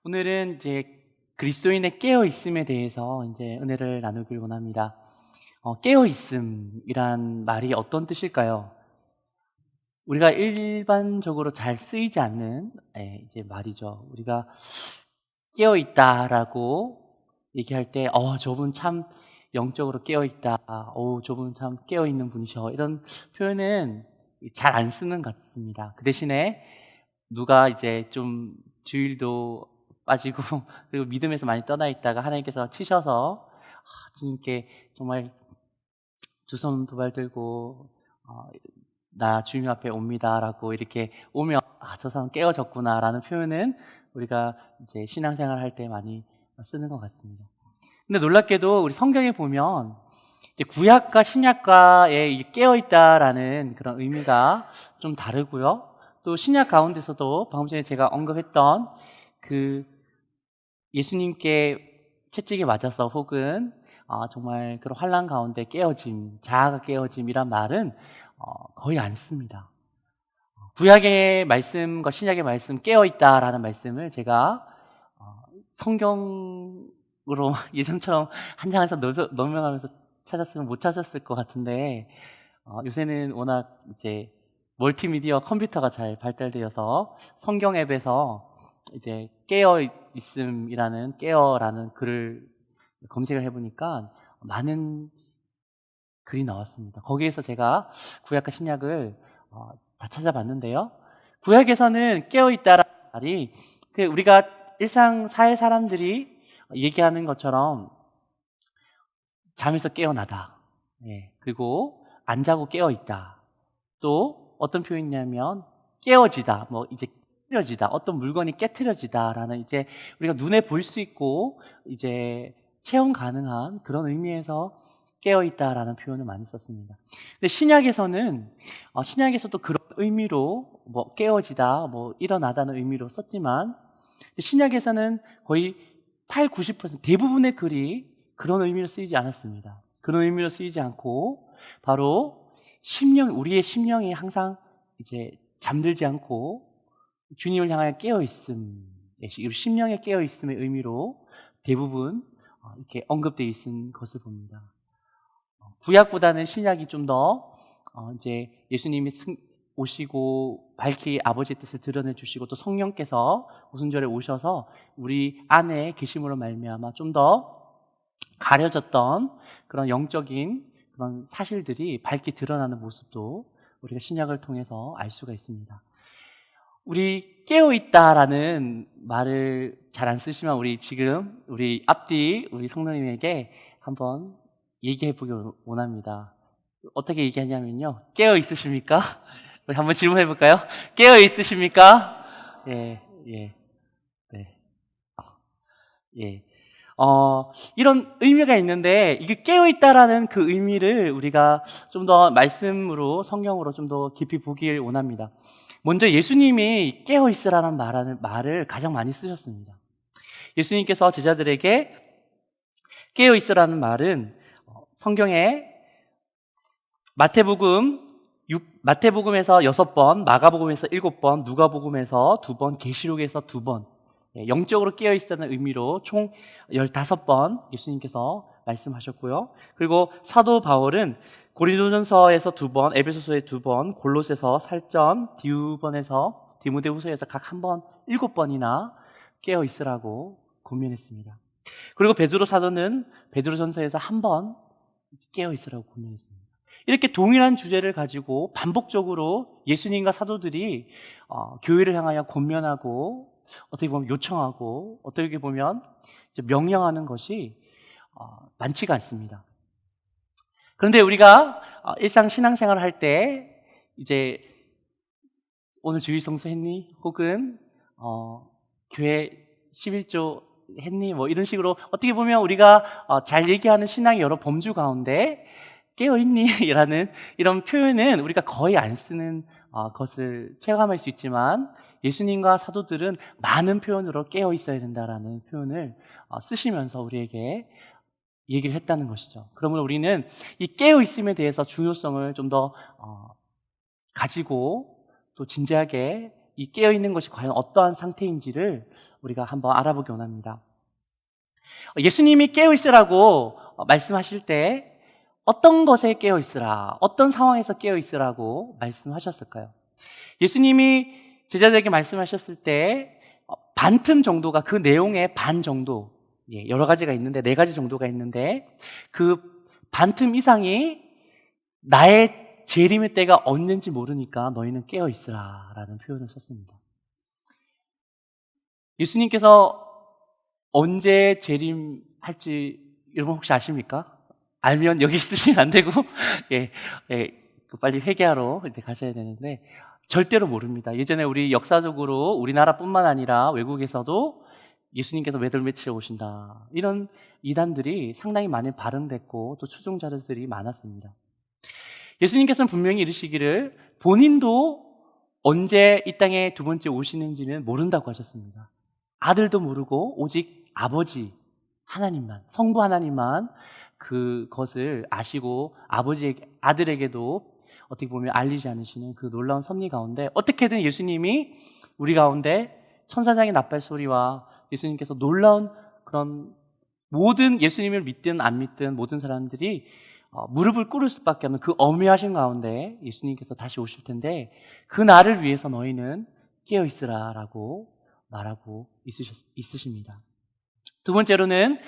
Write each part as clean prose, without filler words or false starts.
오늘은 이제 그리스도인의 깨어 있음에 대해서 이제 은혜를 나누길 원합니다. 깨어 있음이란 말이 어떤 뜻일까요? 우리가 일반적으로 잘 쓰이지 않는 이제 말이죠. 우리가 깨어 있다라고 얘기할 때, 저분 참 영적으로 깨어 있다. 저분 참 깨어 있는 분이셔. 이런 표현은 잘 안 쓰는 것 같습니다. 그 대신에 누가 이제 좀 주일도 빠지고 그리고 믿음에서 많이 떠나 있다가 하나님께서 치셔서 주님께 정말 두 손 도발 들고 나 주님 앞에 옵니다라고 이렇게 오면 저 사람 깨어졌구나라는 표현은 우리가 이제 신앙생활 할 때 많이 쓰는 것 같습니다. 근데 놀랍게도 우리 성경에 보면 이제 구약과 신약과의 이 깨어있다라는 그런 의미가 좀 다르고요. 또 신약 가운데서도 방금 전에 제가 언급했던 그 예수님께 채찍에 맞아서 혹은 정말 그런 환난 가운데 깨어짐, 자아가 깨어짐이란 말은 거의 안 씁니다. 구약의 말씀과 신약의 말씀 깨어있다라는 말씀을 제가 성경으로 예전처럼 한 장 한 장 넘어가면서 찾았으면 못 찾았을 것 같은데 요새는 워낙 이제 멀티미디어 컴퓨터가 잘 발달되어서 성경 앱에서 이제 깨어 있음이라는 깨어라는 글을 검색을 해보니까 많은 글이 나왔습니다. 거기에서 제가 구약과 신약을 다 찾아봤는데요. 구약에서는 깨어 있다라는 말이 우리가 일상 사회 사람들이 얘기하는 것처럼 잠에서 깨어나다. 그리고 안 자고 깨어 있다. 또 어떤 표현이냐면 깨어지다. 이제 깨트려지다. 어떤 물건이 깨트려지다라는 이제 우리가 눈에 볼 수 있고 이제 체험 가능한 그런 의미에서 깨어 있다라는 표현을 많이 썼습니다. 근데 신약에서도 그런 의미로 깨어지다, 일어나다는 의미로 썼지만 신약에서는 거의 90% 대부분의 글이 그런 의미로 쓰이지 않았습니다. 그런 의미로 쓰이지 않고 바로 우리의 심령이 항상 이제 잠들지 않고 주님을 향하여 깨어 있음, 심령의 깨어 있음의 의미로 대부분 이렇게 언급되어 있는 것을 봅니다. 구약보다는 신약이 좀 더 이제 예수님이 오시고 밝히 아버지의 뜻을 드러내 주시고 또 성령께서 오순절에 오셔서 우리 안에 계심으로 말미암아 좀 더 가려졌던 그런 영적인 그런 사실들이 밝게 드러나는 모습도 우리가 신약을 통해서 알 수가 있습니다. 우리 깨어있다라는 말을 잘 안 쓰시면 우리 앞뒤 우리 성도님에게 한번 얘기해 보기 원합니다. 어떻게 얘기하냐면요. 깨어 있으십니까? 우리 한번 질문해 볼까요? 깨어 있으십니까? 예, 예, 네, 예. 이런 의미가 있는데 이게 깨어 있다라는 그 의미를 우리가 좀 더 말씀으로 성경으로 좀 더 깊이 보길 원합니다. 먼저 예수님이 깨어 있으라는 말을 가장 많이 쓰셨습니다. 예수님께서 제자들에게 깨어 있으라는 말은 성경에 마태복음에서 6번, 마가복음에서 7번, 누가복음에서 2번, 계시록에서 2번, 영적으로 깨어 있다는 의미로 총 15번 예수님께서 말씀하셨고요. 그리고 사도 바울은 고린도전서에서 2번, 에베소서에 2번, 골로새서 살전, 디모데후서에서 각 한 번, 7번이나 깨어 있으라고 권면했습니다. 그리고 베드로 사도는 베드로전서에서 한 번 깨어 있으라고 권면했습니다. 이렇게 동일한 주제를 가지고 반복적으로 예수님과 사도들이 교회를 향하여 권면하고 어떻게 보면 요청하고 어떻게 보면 이제 명령하는 것이 많지가 않습니다. 그런데 우리가 일상 신앙생활을 할 때 이제 오늘 주일 성수 했니? 혹은 교회 11조 했니? 이런 식으로 어떻게 보면 우리가 잘 얘기하는 신앙의 여러 범주 가운데 깨어있니? 라는 이런 표현은 우리가 거의 안 쓰는 것을 체감할 수 있지만 예수님과 사도들은 많은 표현으로 깨어있어야 된다라는 표현을 쓰시면서 우리에게 얘기를 했다는 것이죠. 그러므로 우리는 이 깨어있음에 대해서 중요성을 좀 더 가지고 또 진지하게 이 깨어있는 것이 과연 어떠한 상태인지를 우리가 한번 알아보기 원합니다. 예수님이 깨어있으라고 말씀하실 때 어떤 것에 깨어있으라, 어떤 상황에서 깨어있으라고 말씀하셨을까요? 예수님이 제자들에게 말씀하셨을 때 반틈 정도가, 그 내용의 반 정도, 여러 가지가 있는데 4가지 정도가 있는데 그 반틈 이상이 나의 재림의 때가 언젠지 모르니까 너희는 깨어있으라 라는 표현을 썼습니다. 예수님께서 언제 재림할지 여러분 혹시 아십니까? 알면 여기 있으시면 안 되고 빨리 회개하러 이제 가셔야 되는데 절대로 모릅니다. 예전에 우리 역사적으로 우리나라뿐만 아니라 외국에서도 예수님께서 몇 월 며칠에 오신다, 이런 이단들이 상당히 많이 발행됐고 또 추종자들이 많았습니다. 예수님께서는 분명히 이르시기를 본인도 언제 이 땅에 두 번째 오시는지는 모른다고 하셨습니다. 아들도 모르고 오직 아버지 하나님만, 성부 하나님만 그것을 아시고 아들에게도 어떻게 보면 알리지 않으시는 그 놀라운 섭리 가운데 어떻게든 예수님이 우리 가운데 천사장의 나팔소리와 예수님께서 놀라운 그런 모든 예수님을 믿든 안 믿든 모든 사람들이 무릎을 꿇을 수밖에 없는 그 엄밀하신 가운데 예수님께서 다시 오실 텐데 그 날을 위해서 너희는 깨어있으라 라고 말하고 있으십니다. 두 번째로는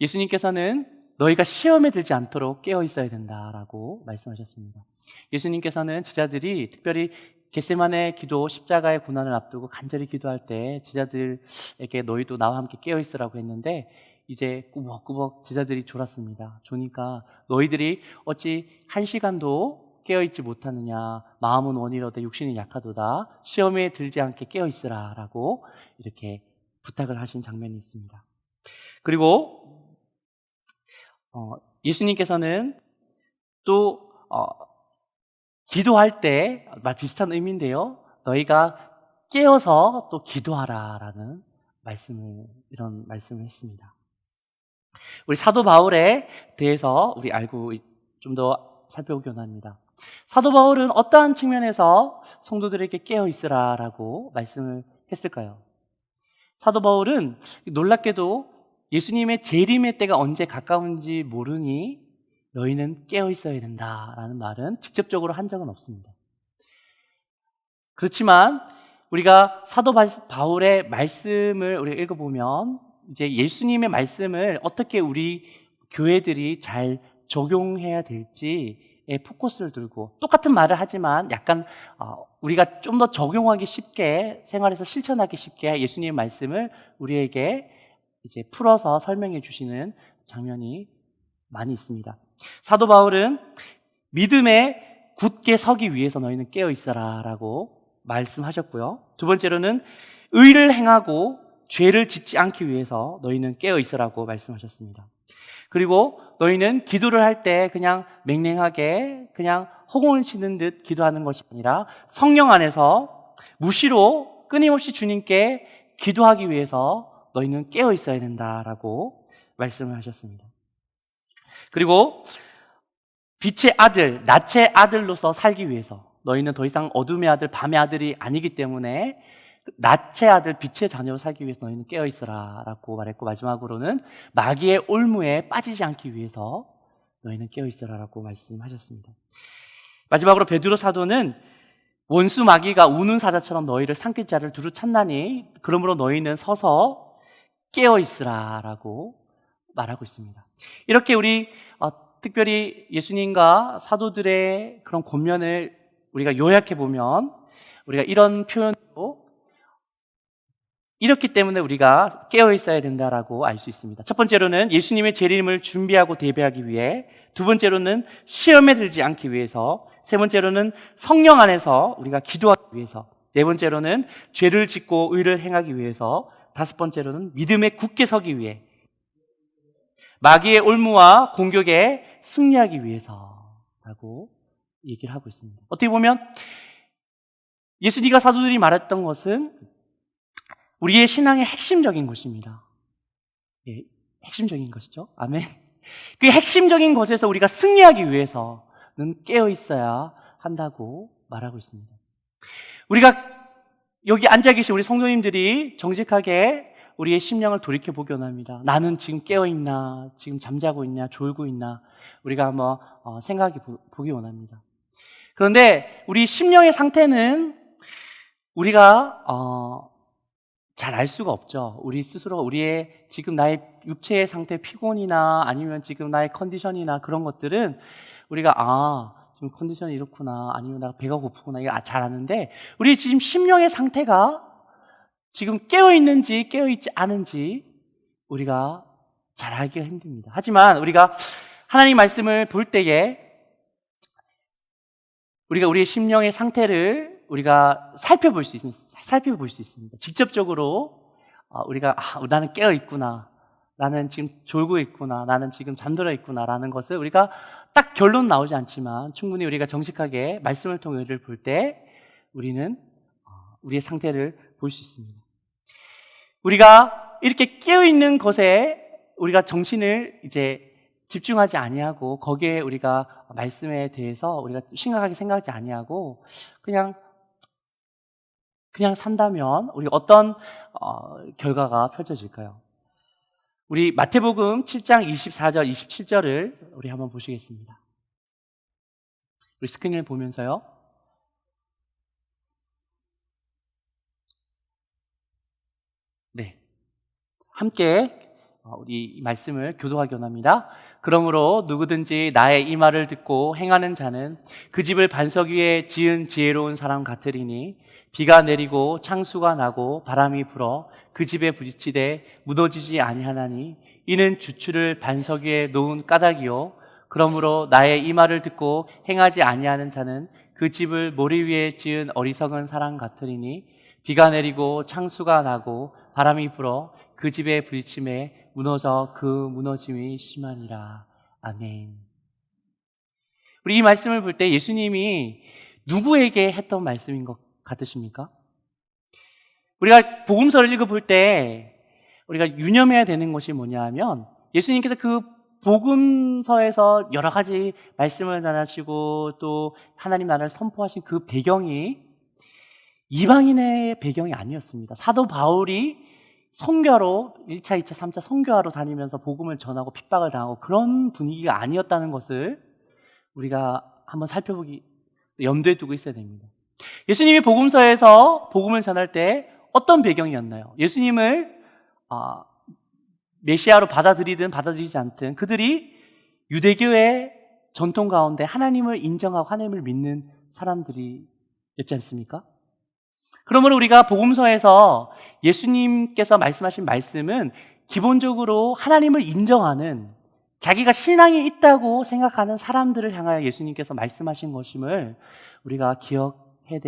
예수님께서는 너희가 시험에 들지 않도록 깨어있어야 된다라고 말씀하셨습니다. 예수님께서는 제자들이 특별히 겟세마네 기도, 십자가의 고난을 앞두고 간절히 기도할 때 제자들에게 너희도 나와 함께 깨어있으라고 했는데 이제 꾸벅꾸벅 제자들이 졸았습니다. 조니까 너희들이 어찌 1시간도 깨어있지 못하느냐, 마음은 원이로되 육신이 약하도다, 시험에 들지 않게 깨어있으라 라고 이렇게 부탁을 하신 장면이 있습니다. 그리고 예수님께서는 또 기도할 때 비슷한 의미인데요, 너희가 깨어서 또 기도하라 라는 이런 말씀을 했습니다. 우리 사도 바울에 대해서 우리 알고 좀 더 살펴보기 원합니다. 사도 바울은 어떠한 측면에서 성도들에게 깨어 있으라라고 말씀을 했을까요? 사도 바울은 놀랍게도 예수님의 재림의 때가 언제 가까운지 모르니 너희는 깨어 있어야 된다라는 말은 직접적으로 한 적은 없습니다. 그렇지만 우리가 사도 바울의 말씀을 우리가 읽어보면 이제 예수님의 말씀을 어떻게 우리 교회들이 잘 적용해야 될지에 포커스를 두고 똑같은 말을 하지만 약간 우리가 좀 더 적용하기 쉽게, 생활에서 실천하기 쉽게 예수님의 말씀을 우리에게 이제 풀어서 설명해 주시는 장면이 많이 있습니다. 사도 바울은 믿음에 굳게 서기 위해서 너희는 깨어 있어라 라고 말씀하셨고요. 두 번째로는 의를 행하고 죄를 짓지 않기 위해서 너희는 깨어 있으라고 말씀하셨습니다. 그리고 너희는 기도를 할 때 그냥 맹랭하게 그냥 허공을 치는 듯 기도하는 것이 아니라 성령 안에서 무시로 끊임없이 주님께 기도하기 위해서 너희는 깨어 있어야 된다라고 말씀을 하셨습니다. 그리고 빛의 아들, 낯의 아들로서 살기 위해서 너희는 더 이상 어둠의 아들, 밤의 아들이 아니기 때문에 낯의 아들, 빛의 자녀로 살기 위해서 너희는 깨어있으라 라고 말했고, 마지막으로는 마귀의 올무에 빠지지 않기 위해서 너희는 깨어있으라 라고 말씀하셨습니다. 마지막으로 베드로 사도는 원수 마귀가 우는 사자처럼 너희를 삼킬 자를 두루 찾나니 그러므로 너희는 서서 깨어있으라 라고 말하고 있습니다. 이렇게 우리 특별히 예수님과 사도들의 그런 권면을 우리가 요약해 보면 우리가 이런 표현으로 이렇기 때문에 우리가 깨어 있어야 된다라고 알 수 있습니다. 첫 번째로는 예수님의 재림을 준비하고 대비하기 위해, 두 번째로는 시험에 들지 않기 위해서, 세 번째로는 성령 안에서 우리가 기도하기 위해서, 네 번째로는 죄를 짓고 의를 행하기 위해서, 다섯 번째로는 믿음에 굳게 서기 위해, 마귀의 올무와 공격에 승리하기 위해서라고 얘기를 하고 있습니다. 어떻게 보면 예수님과 사도들이 말했던 것은 우리의 신앙의 핵심적인 것입니다. 예, 핵심적인 것이죠. 아멘. 그 핵심적인 것에서 우리가 승리하기 위해서는 깨어 있어야 한다고 말하고 있습니다. 우리가 여기 앉아 계신 우리 성도님들이 정직하게 우리의 심령을 돌이켜보기 원합니다. 나는 지금 깨어있나, 지금 잠자고 있냐, 졸고 있나, 우리가 한번 생각해 보기 원합니다. 그런데 우리 심령의 상태는 우리가 잘 알 수가 없죠. 우리 스스로 우리의 지금 나의 육체의 상태, 피곤이나 아니면 지금 나의 컨디션이나 그런 것들은 우리가 지금 컨디션이 이렇구나, 아니면 내가 배가 고프구나, 이거 잘 아는데 우리 지금 심령의 상태가 지금 깨어있는지 깨어있지 않은지 우리가 잘 알기가 힘듭니다. 하지만 우리가 하나님 말씀을 볼 때에 우리가 우리의 심령의 상태를 우리가 살펴볼 수 있습니다. 직접적으로 우리가 나는 깨어 있구나, 나는 지금 졸고 있구나, 나는 지금 잠들어 있구나 라는 것을 우리가 딱 결론 나오지 않지만 충분히 우리가 정직하게 말씀을 통해 우리를 볼 때 우리는 우리의 상태를 볼 수 있습니다. 우리가 이렇게 깨어 있는 것에 우리가 정신을 이제 집중하지 아니하고 거기에 우리가 말씀에 대해서 우리가 심각하게 생각하지 아니하고 그냥 산다면 우리 어떤 결과가 펼쳐질까요? 우리 마태복음 7장 24절, 27절을 우리 한번 보시겠습니다. 우리 스크린을 보면서요. 네, 함께 우리 이 말씀을 교도하기 원합니다. 그러므로 누구든지 나의 이 말을 듣고 행하는 자는 그 집을 반석 위에 지은 지혜로운 사람 같으리니 비가 내리고 창수가 나고 바람이 불어 그 집에 부딪히되 무너지지 아니하나니 이는 주추를 반석 위에 놓은 까닭이요. 그러므로 나의 이 말을 듣고 행하지 아니하는 자는 그 집을 모래 위에 지은 어리석은 사람 같으리니 비가 내리고 창수가 나고 바람이 불어 그 집에 부딪힘에 무너져 그 무너짐이 심하니라. 아멘. 우리 이 말씀을 볼 때 예수님이 누구에게 했던 말씀인 것 같으십니까? 우리가 복음서를 읽어볼 때 우리가 유념해야 되는 것이 뭐냐 하면 예수님께서 그 복음서에서 여러 가지 말씀을 전하시고 또 하나님 나라를 선포하신 그 배경이 이방인의 배경이 아니었습니다. 사도 바울이 선교하러 1차, 2차, 3차 선교하러 다니면서 복음을 전하고 핍박을 당하고 그런 분위기가 아니었다는 것을 우리가 한번 살펴보기, 염두에 두고 있어야 됩니다. 예수님이 복음서에서 복음을 전할 때 어떤 배경이었나요? 예수님을 메시아로 받아들이든 받아들이지 않든 그들이 유대교의 전통 가운데 하나님을 인정하고 하나님을 믿는 사람들이었지 않습니까? 그러므로 우리가 복음서에서 예수님께서 말씀하신 말씀은 기본적으로 하나님을 인정하는, 자기가 신앙이 있다고 생각하는 사람들을 향하여 예수님께서 말씀하신 것임을 우리가 기억해야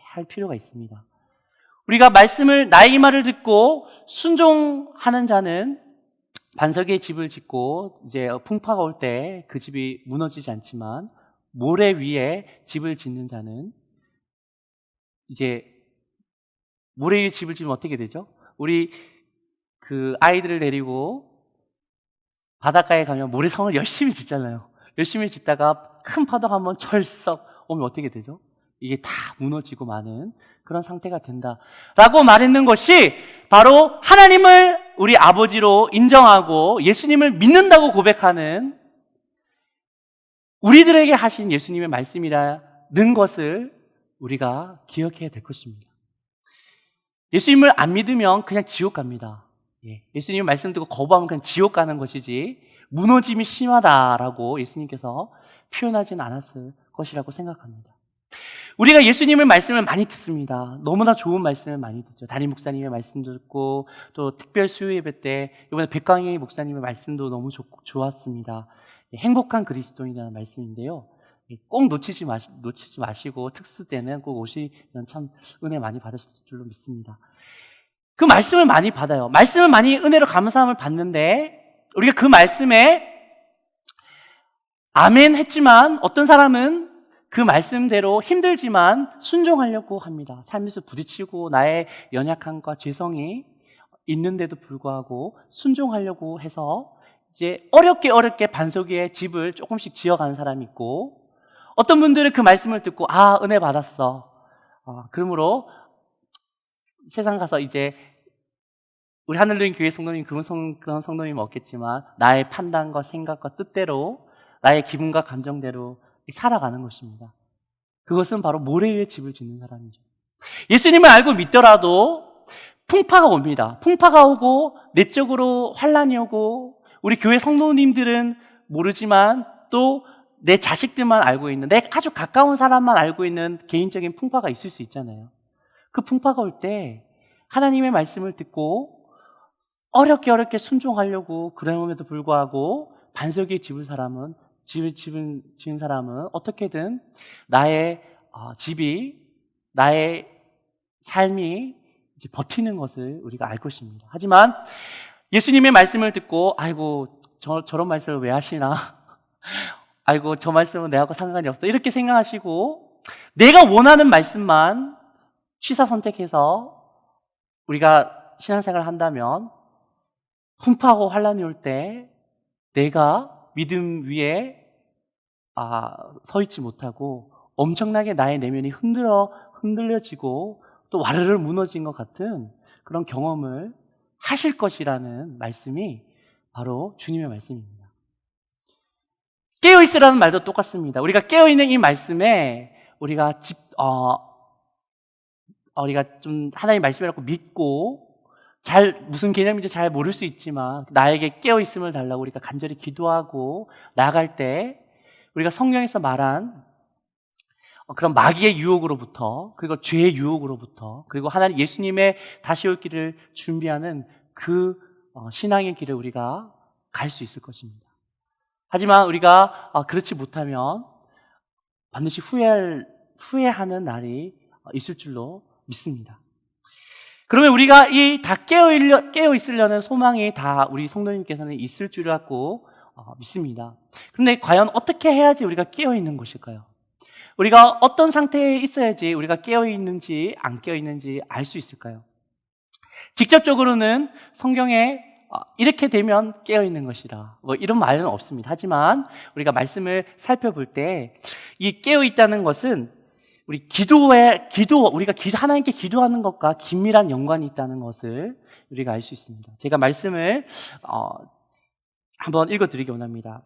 할 필요가 있습니다. 우리가 나의 말을 듣고 순종하는 자는 반석 위에 집을 짓고 이제 풍파가 올 때 그 집이 무너지지 않지만 모래 위에 집을 짓는 자는 이제 모래 위에 집을 지으면 어떻게 되죠? 우리 그 아이들을 데리고 바닷가에 가면 모래성을 열심히 짓잖아요. 열심히 짓다가 큰 파도가 한번 철썩 오면 어떻게 되죠? 이게 다 무너지고 마는 그런 상태가 된다라고 말했는 것이 바로 하나님을 우리 아버지로 인정하고 예수님을 믿는다고 고백하는 우리들에게 하신 예수님의 말씀이라는 것을 우리가 기억해야 될 것입니다. 예수님을 안 믿으면 그냥 지옥 갑니다. 예수님 말씀 듣고 거부하면 그냥 지옥 가는 것이지 무너짐이 심하다라고 예수님께서 표현하지는 않았을 것이라고 생각합니다. 우리가 예수님의 말씀을 많이 듣습니다. 너무나 좋은 말씀을 많이 듣죠. 담임 목사님의 말씀도 듣고 또 특별 수요 예배 때 이번에 백광희 목사님의 말씀도 너무 좋았습니다. 행복한 그리스도인이라는 말씀인데요. 꼭 놓치지 마시고 특수 때는 꼭 오시면 참 은혜 많이 받으실 줄로 믿습니다. 그 말씀을 많이 받아요. 말씀을 많이 은혜로 감사함을 받는데 우리가 그 말씀에 아멘 했지만 어떤 사람은 그 말씀대로 힘들지만 순종하려고 합니다. 삶에서 부딪히고 나의 연약함과 죄성이 있는데도 불구하고 순종하려고 해서 이제 어렵게 반석 위에 집을 조금씩 지어가는 사람이 있고 어떤 분들은 그 말씀을 듣고 은혜 받았어. 그러므로 세상 가서 이제 우리 하늘로인 교회 성도님 그런 성도님 없겠지만 나의 판단과 생각과 뜻대로 나의 기분과 감정대로 살아가는 것입니다. 그것은 바로 모래 위에 집을 짓는 사람이죠. 예수님을 알고 믿더라도 풍파가 옵니다. 풍파가 오고 내적으로 환난이 오고 우리 교회 성도님들은 모르지만 또 내 자식들만 알고 있는, 내 아주 가까운 사람만 알고 있는 개인적인 풍파가 있을 수 있잖아요. 그 풍파가 올 때 하나님의 말씀을 듣고 어렵게 순종하려고 그럼에도 불구하고 반석의 집을 지은 사람은 어떻게든 나의 집이, 나의 삶이 이제 버티는 것을 우리가 알 것입니다. 하지만 예수님의 말씀을 듣고 아이고 저런 말씀을 왜 하시나? 아이고 저 말씀은 내하고 상관이 없어, 이렇게 생각하시고 내가 원하는 말씀만 취사 선택해서 우리가 신앙생활을 한다면 풍파하고 환란이 올 때 내가 믿음 위에 서 있지 못하고 엄청나게 나의 내면이 흔들려지고 또 와르르 무너진 것 같은 그런 경험을 하실 것이라는 말씀이 바로 주님의 말씀입니다. 깨어있으라는 말도 똑같습니다. 우리가 깨어있는 이 말씀에 우리가 좀 하나님의 말씀이라고 믿고 무슨 개념인지 잘 모를 수 있지만 나에게 깨어있음을 달라고 우리가 간절히 기도하고 나아갈 때 우리가 성경에서 말한 그런 마귀의 유혹으로부터, 그리고 죄의 유혹으로부터, 그리고 하나님 예수님의 다시 올 길을 준비하는 그 신앙의 길을 우리가 갈 수 있을 것입니다. 하지만 우리가 그렇지 못하면 반드시 후회하는 날이 있을 줄로 믿습니다. 그러면 우리가 이 다 깨어 있으려는 소망이 다 우리 성도님께서는 있을 줄 알고 믿습니다. 그런데 과연 어떻게 해야지 우리가 깨어 있는 것일까요? 우리가 어떤 상태에 있어야지 우리가 깨어 있는지 안 깨어 있는지 알 수 있을까요? 직접적으로는 성경에 이렇게 되면 깨어 있는 것이다, 이런 말은 없습니다. 하지만 우리가 말씀을 살펴볼 때 이 깨어 있다는 것은 우리가 하나님께 기도하는 것과 긴밀한 연관이 있다는 것을 우리가 알 수 있습니다. 제가 말씀을 한번 읽어드리기 원합니다.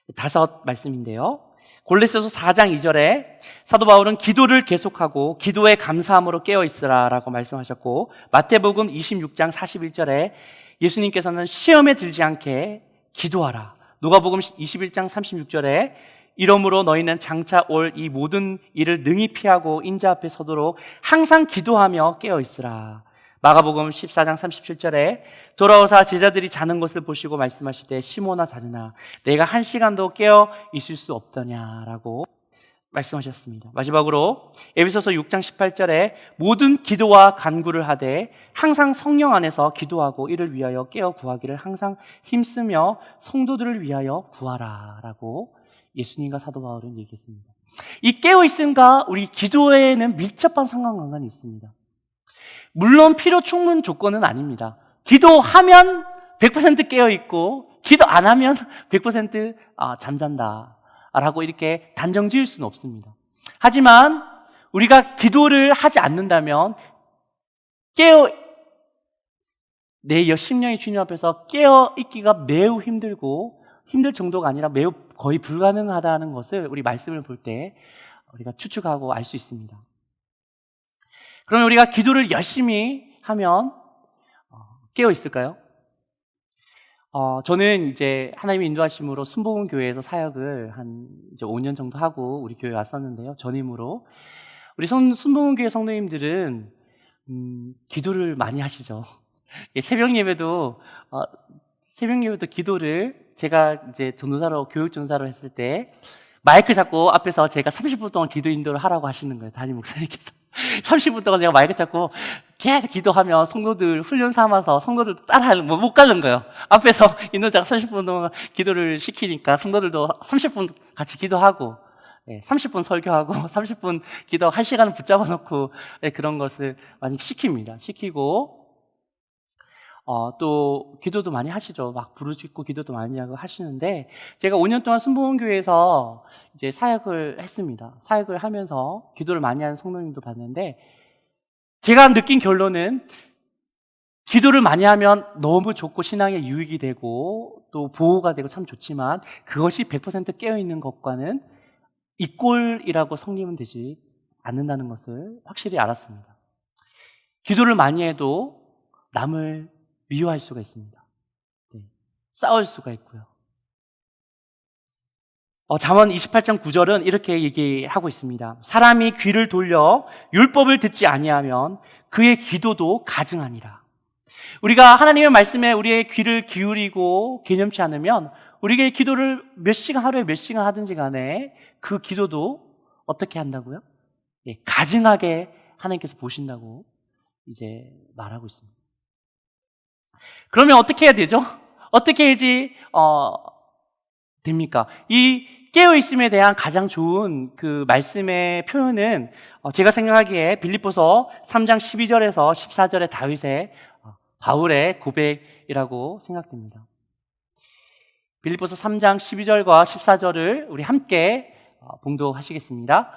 5 말씀인데요. 골로새서 4장 2절에 사도 바울은 기도를 계속하고 기도에 감사함으로 깨어있으라 라고 말씀하셨고, 마태복음 26장 41절에 예수님께서는 시험에 들지 않게 기도하라, 누가복음 21장 36절에 이러므로 너희는 장차 올 이 모든 일을 능히 피하고 인자 앞에 서도록 항상 기도하며 깨어있으라, 마가복음 14장 37절에 돌아오사 제자들이 자는 것을 보시고 말씀하시되 시몬아 자느나 내가 1시간도 깨어 있을 수 없더냐라고 말씀하셨습니다. 마지막으로 에베소서 6장 18절에 모든 기도와 간구를 하되 항상 성령 안에서 기도하고 이를 위하여 깨어 구하기를 항상 힘쓰며 성도들을 위하여 구하라 라고 예수님과 사도 바울은 얘기했습니다. 이 깨어있음과 우리 기도에는 밀접한 상관관계가 있습니다. 물론 필요 충분 조건은 아닙니다. 기도하면 100% 깨어있고 기도 안 하면 100% 잠잔다 라고 이렇게 단정 지을 수는 없습니다. 하지만 우리가 기도를 하지 않는다면 내 심령이 주님 앞에서 깨어있기가 매우 힘들고, 힘들 정도가 아니라 매우 거의 불가능하다는 것을 우리 말씀을 볼 때 우리가 추측하고 알 수 있습니다. 그러면 우리가 기도를 열심히 하면 깨어 있을까요? 저는 이제 하나님의 인도하심으로 순복음 교회에서 사역을 이제 5년 정도 하고 우리 교회에 왔었는데요. 전임으로 우리 순복음 교회 성도님들은 기도를 많이 하시죠. 새벽 예배도 기도를 제가 이제 교육 전도사로 했을 때 마이크 잡고 앞에서 제가 30분 동안 기도 인도를 하라고 하시는 거예요. 담임 목사님께서 30분 동안 제가 마이크 잡고 계속 기도하면 성도들 훈련 삼아서 성도들도 따라하는 못 가는 거예요. 앞에서 인도자가 30분 동안 기도를 시키니까 성도들도 30분 같이 기도하고 30분 설교하고 30분 기도 1시간을 붙잡아 놓고 그런 것을 많이 시키고 또 기도도 많이 하시죠. 막 부르짖고 기도도 많이 하고 하시는데, 제가 5년 동안 순복음교회에서 이제 사역을 했습니다. 사역을 하면서 기도를 많이 하는 성도님도 봤는데 제가 느낀 결론은 기도를 많이 하면 너무 좋고 신앙에 유익이 되고 또 보호가 되고 참 좋지만 그것이 100% 깨어있는 것과는 이 꼴이라고 성립은 되지 않는다는 것을 확실히 알았습니다. 기도를 많이 해도 남을 미워할 수가 있습니다. 네. 싸울 수가 있고요. 잠언 28장 9절은 이렇게 얘기하고 있습니다. 사람이 귀를 돌려 율법을 듣지 아니하면 그의 기도도 가증하니라. 우리가 하나님의 말씀에 우리의 귀를 기울이고 개념치 않으면 우리의 기도를 몇 시간, 하루에 몇 시간 하든지 간에 그 기도도 어떻게 한다고요? 예, 가증하게 하나님께서 보신다고 이제 말하고 있습니다. 그러면 어떻게 해야 되죠? 어떻게 해야지 됩니까? 이 깨어있음에 대한 가장 좋은 그 말씀의 표현은 제가 생각하기에 빌립보서 3장 12절에서 14절의 다윗의 바울의 고백이라고 생각됩니다. 빌립보서 3장 12절과 14절을 우리 함께 봉독하시겠습니다.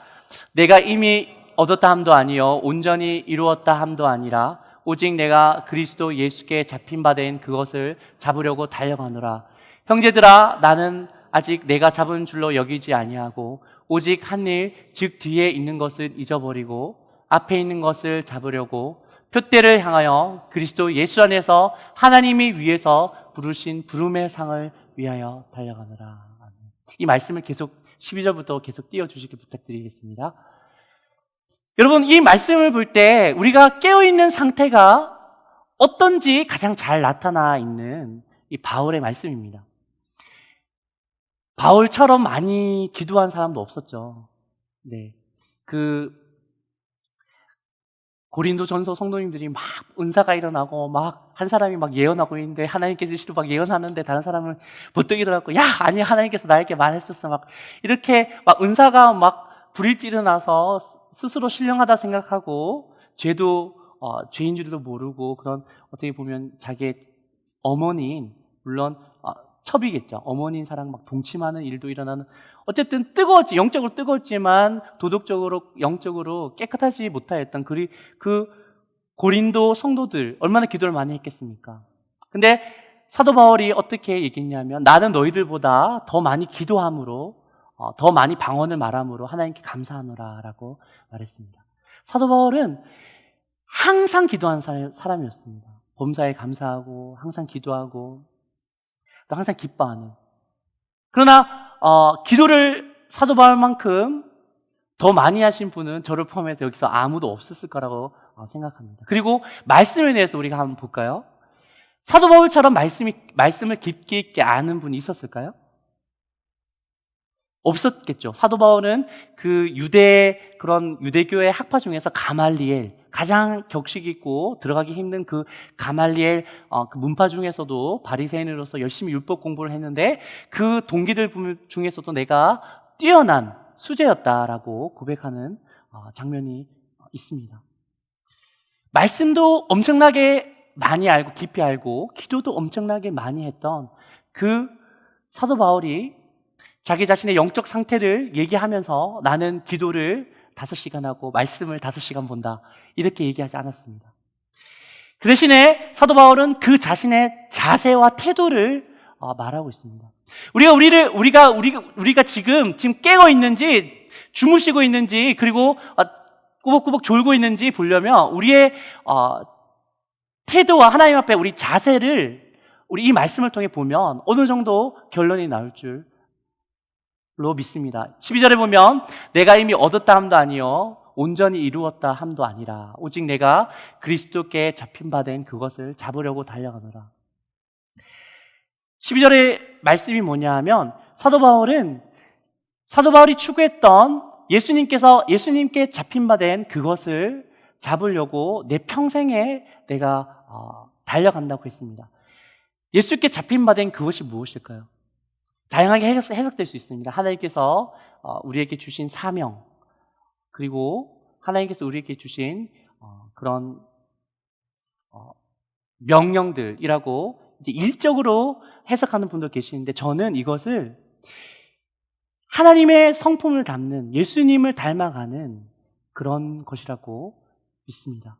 내가 이미 얻었다 함도 아니요 온전히 이루었다 함도 아니라 오직 내가 그리스도 예수께 잡힌 바 된 그것을 잡으려고 달려가노라. 형제들아 나는 아직 내가 잡은 줄로 여기지 아니하고 오직 한 일 즉 뒤에 있는 것을 잊어버리고 앞에 있는 것을 잡으려고 표대를 향하여 그리스도 예수 안에서 하나님이 위에서 부르신 부름의 상을 위하여 달려가노라. 이 말씀을 계속 12절부터 계속 띄워주시길 부탁드리겠습니다. 여러분, 이 말씀을 볼 때 우리가 깨어있는 상태가 어떤지 가장 잘 나타나 있는 이 바울의 말씀입니다. 바울처럼 많이 기도한 사람도 없었죠. 네. 고린도 전서 성도님들이 막 은사가 일어나고 막 한 사람이 막 예언하고 있는데 하나님께서 막 예언하는데 다른 사람은 버뜩 일어나고 야 아니 하나님께서 나에게 말했었어 막 이렇게 막 은사가 막 불일지 일어나서 스스로 신령하다 생각하고 죄도 죄인 줄도 모르고 그런 어떻게 보면 자기의 어머니인 물론 첩이겠죠. 어머니인 사랑 막 동침하는 일도 일어나는 어쨌든 뜨거웠지 영적으로 뜨거웠지만 도덕적으로 영적으로 깨끗하지 못하였던 그 고린도 성도들 얼마나 기도를 많이 했겠습니까? 근데 사도 바울이 어떻게 얘기했냐면 나는 너희들보다 더 많이 기도함으로 더 많이 방언을 말함으로 하나님께 감사하노라 라고 말했습니다. 사도 바울은 항상 기도한 사람이었습니다. 범사에 감사하고 항상 기도하고 또 항상 기뻐하는. 그러나 기도를 사도 바울만큼 더 많이 하신 분은 저를 포함해서 여기서 아무도 없었을 거라고 생각합니다. 그리고 말씀에 대해서 우리가 한번 볼까요? 사도 바울처럼 말씀을 깊게 있게 아는 분이 있었을까요? 없었겠죠. 사도 바울은 그 유대교의 학파 중에서 가말리엘, 가장 격식 있고 들어가기 힘든 그 가말리엘 그 문파 중에서도 바리새인으로서 열심히 율법 공부를 했는데 그 동기들 중에서도 내가 뛰어난 수재였다라고 고백하는 장면이 있습니다. 말씀도 엄청나게 많이 알고 깊이 알고 기도도 엄청나게 많이 했던 그 사도 바울이 자기 자신의 영적 상태를 얘기하면서 나는 기도를 5시간 하고 말씀을 5시간 본다 이렇게 얘기하지 않았습니다. 그 대신에 사도 바울은 그 자신의 자세와 태도를 말하고 있습니다. 우리가 지금 깨어 있는지 주무시고 있는지 그리고 꾸벅꾸벅 졸고 있는지 보려면 우리의 태도와 하나님 앞에 우리 자세를 우리 이 말씀을 통해 보면 어느 정도 결론이 나올 줄로 믿습니다. 12절에 보면 내가 이미 얻었다 함도 아니요 온전히 이루었다 함도 아니라 오직 내가 그리스도께 잡힌 바 된 그것을 잡으려고 달려가노라. 12절의 말씀이 뭐냐 하면 사도 바울이 추구했던 예수님께 잡힌 바 된 그것을 잡으려고 내 평생에 내가 달려간다고 했습니다. 예수께 잡힌 바 된 그것이 무엇일까요? 다양하게 해석될 수 있습니다. 하나님께서 우리에게 주신 사명 그리고 하나님께서 우리에게 주신 그런 명령들이라고 이제 일적으로 해석하는 분도 계시는데 저는 이것을 하나님의 성품을 담는 예수님을 닮아가는 그런 것이라고 믿습니다.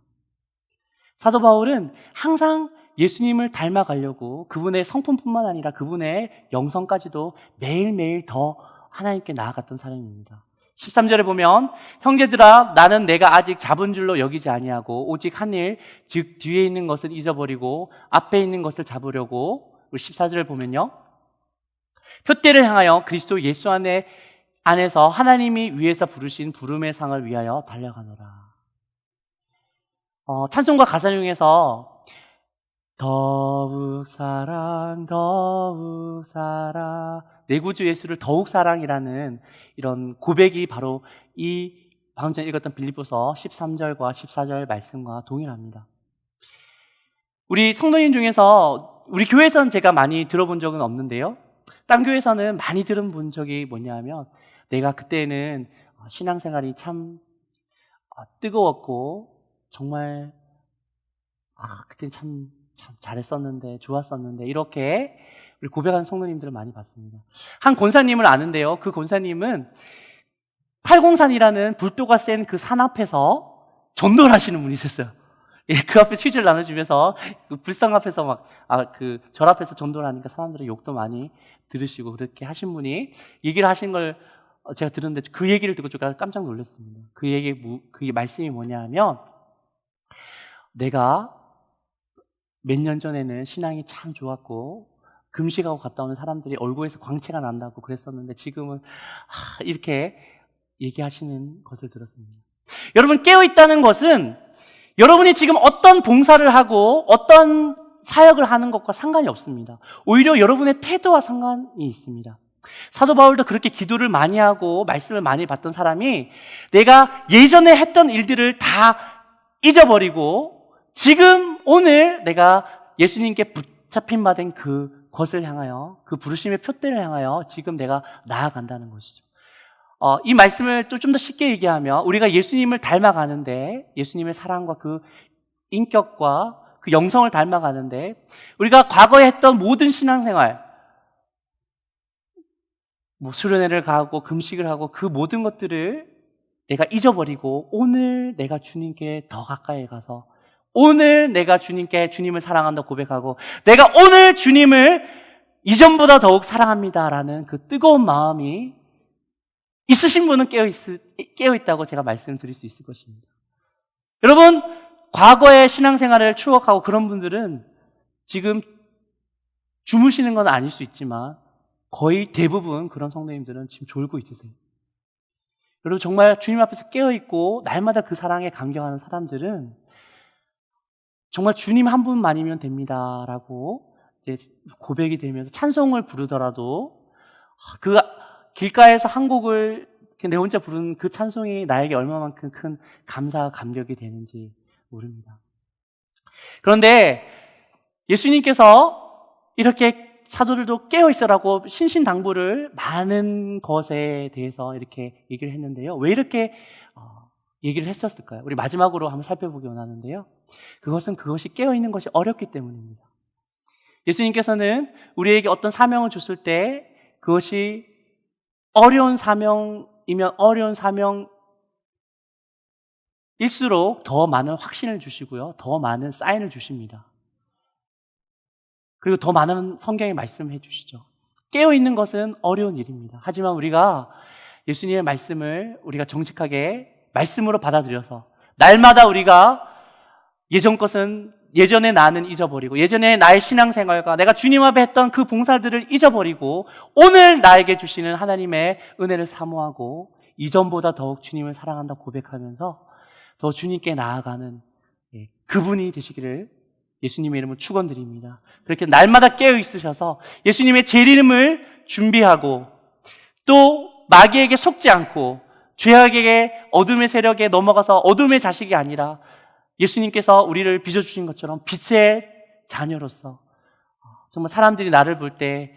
사도 바울은 항상 예수님을 닮아가려고 그분의 성품뿐만 아니라 그분의 영성까지도 매일매일 더 하나님께 나아갔던 사람입니다. 13절에 보면 형제들아 나는 내가 아직 잡은 줄로 여기지 아니하고 오직 한 일 즉 뒤에 있는 것을 잊어버리고 앞에 있는 것을 잡으려고. 우리 14절을 보면요, 표대를 향하여 그리스도 예수 안에서 하나님이 위에서 부르신 부름의 상을 위하여 달려가노라. 찬송가 가사 중에서 더욱 사랑 내 구주 예수를 더욱 사랑이라는 이런 고백이 바로 이 방금 전에 읽었던 빌립보서 13절과 14절 말씀과 동일합니다. 우리 성도님 중에서 우리 교회에서는 제가 많이 들어본 적은 없는데요, 딴 교회에서는 많이 들은 적이 뭐냐 하면 내가 그때는 신앙생활이 참 뜨거웠고 정말 그때는 참 잘했었는데 좋았었는데 이렇게 우리 고백하는 성도님들을 많이 봤습니다. 한 권사님을 아는데요, 그 권사님은 팔공산이라는 불도가 센 그 산 앞에서 전도를 하시는 분이 있었어요. 예, 그 앞에 퀴즈를 나눠주면서 그 불상 앞에서 그 절 앞에서 전도를 하니까 사람들의 욕도 많이 들으시고 그렇게 하신 분이 얘기를 하신 걸 제가 들었는데 그 얘기를 듣고 제가 깜짝 놀랐습니다. 그 말씀이 뭐냐 하면 내가 몇 년 전에는 신앙이 참 좋았고 금식하고 갔다 오는 사람들이 얼굴에서 광채가 난다고 그랬었는데 지금은 이렇게 얘기하시는 것을 들었습니다. 여러분, 깨어있다는 것은 여러분이 지금 어떤 봉사를 하고 어떤 사역을 하는 것과 상관이 없습니다. 오히려 여러분의 태도와 상관이 있습니다. 사도 바울도 그렇게 기도를 많이 하고 말씀을 많이 받던 사람이 내가 예전에 했던 일들을 다 잊어버리고 지금 오늘 내가 예수님께 붙잡힌 바 된 그것을 향하여, 그 부르심의 표대를 향하여 지금 내가 나아간다는 것이죠. 이 말씀을 또 좀 더 쉽게 얘기하면 우리가 예수님을 닮아가는데, 예수님의 사랑과 그 인격과 그 영성을 닮아가는데 우리가 과거에 했던 모든 신앙생활, 수련회를 가고 금식을 하고 그 모든 것들을 내가 잊어버리고 오늘 내가 주님께 더 가까이 가서 오늘 내가 주님을 사랑한다 고백하고 내가 오늘 주님을 이전보다 더욱 사랑합니다라는 그 뜨거운 마음이 있으신 분은 깨어있다고 제가 말씀드릴 수 있을 것입니다. 여러분, 과거의 신앙생활을 추억하고 그런 분들은 지금 주무시는 건 아닐 수 있지만 거의 대부분 그런 성도님들은 지금 졸고 있으세요. 여러분, 정말 주님 앞에서 깨어있고 날마다 그 사랑에 감격하는 사람들은 정말 주님 한 분만이면 됩니다라고 이제 고백이 되면서 찬송을 부르더라도 그 길가에서 한 곡을 내 혼자 부르는 그 찬송이 나에게 얼마만큼 큰 감사와 감격이 되는지 모릅니다. 그런데 예수님께서 이렇게 사도들도 깨어있으라고 신신당부를 많은 것에 대해서 이렇게 얘기를 했는데요. 왜 이렇게 얘기를 했었을까요? 우리 마지막으로 한번 살펴보기 원하는데요. 그것이 깨어있는 것이 어렵기 때문입니다. 예수님께서는 우리에게 어떤 사명을 줬을 때 그것이 어려운 사명이면 어려운 사명일수록 더 많은 확신을 주시고요. 더 많은 사인을 주십니다. 그리고 더 많은 성경의 말씀을 해주시죠. 깨어있는 것은 어려운 일입니다. 하지만 우리가 예수님의 말씀을 우리가 정직하게 말씀으로 받아들여서 날마다 우리가 예전에 나는 잊어버리고 예전에 나의 신앙생활과 내가 주님 앞에 했던 그 봉사들을 잊어버리고 오늘 나에게 주시는 하나님의 은혜를 사모하고 이전보다 더욱 주님을 사랑한다 고백하면서 더 주님께 나아가는 그분이 되시기를 예수님의 이름으로 축원드립니다. 그렇게 날마다 깨어 있으셔서 예수님의 재림을 준비하고 또 마귀에게 속지 않고 죄악에게 어둠의 세력에 넘어가서 어둠의 자식이 아니라 예수님께서 우리를 빚어주신 것처럼 빛의 자녀로서 정말 사람들이 나를 볼 때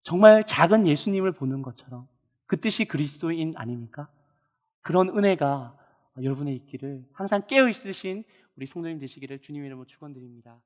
정말 작은 예수님을 보는 것처럼 그 뜻이 그리스도인 아닙니까? 그런 은혜가 여러분의 있기를 항상 깨어있으신 우리 성도님 되시기를 주님의 이름으로 축원드립니다.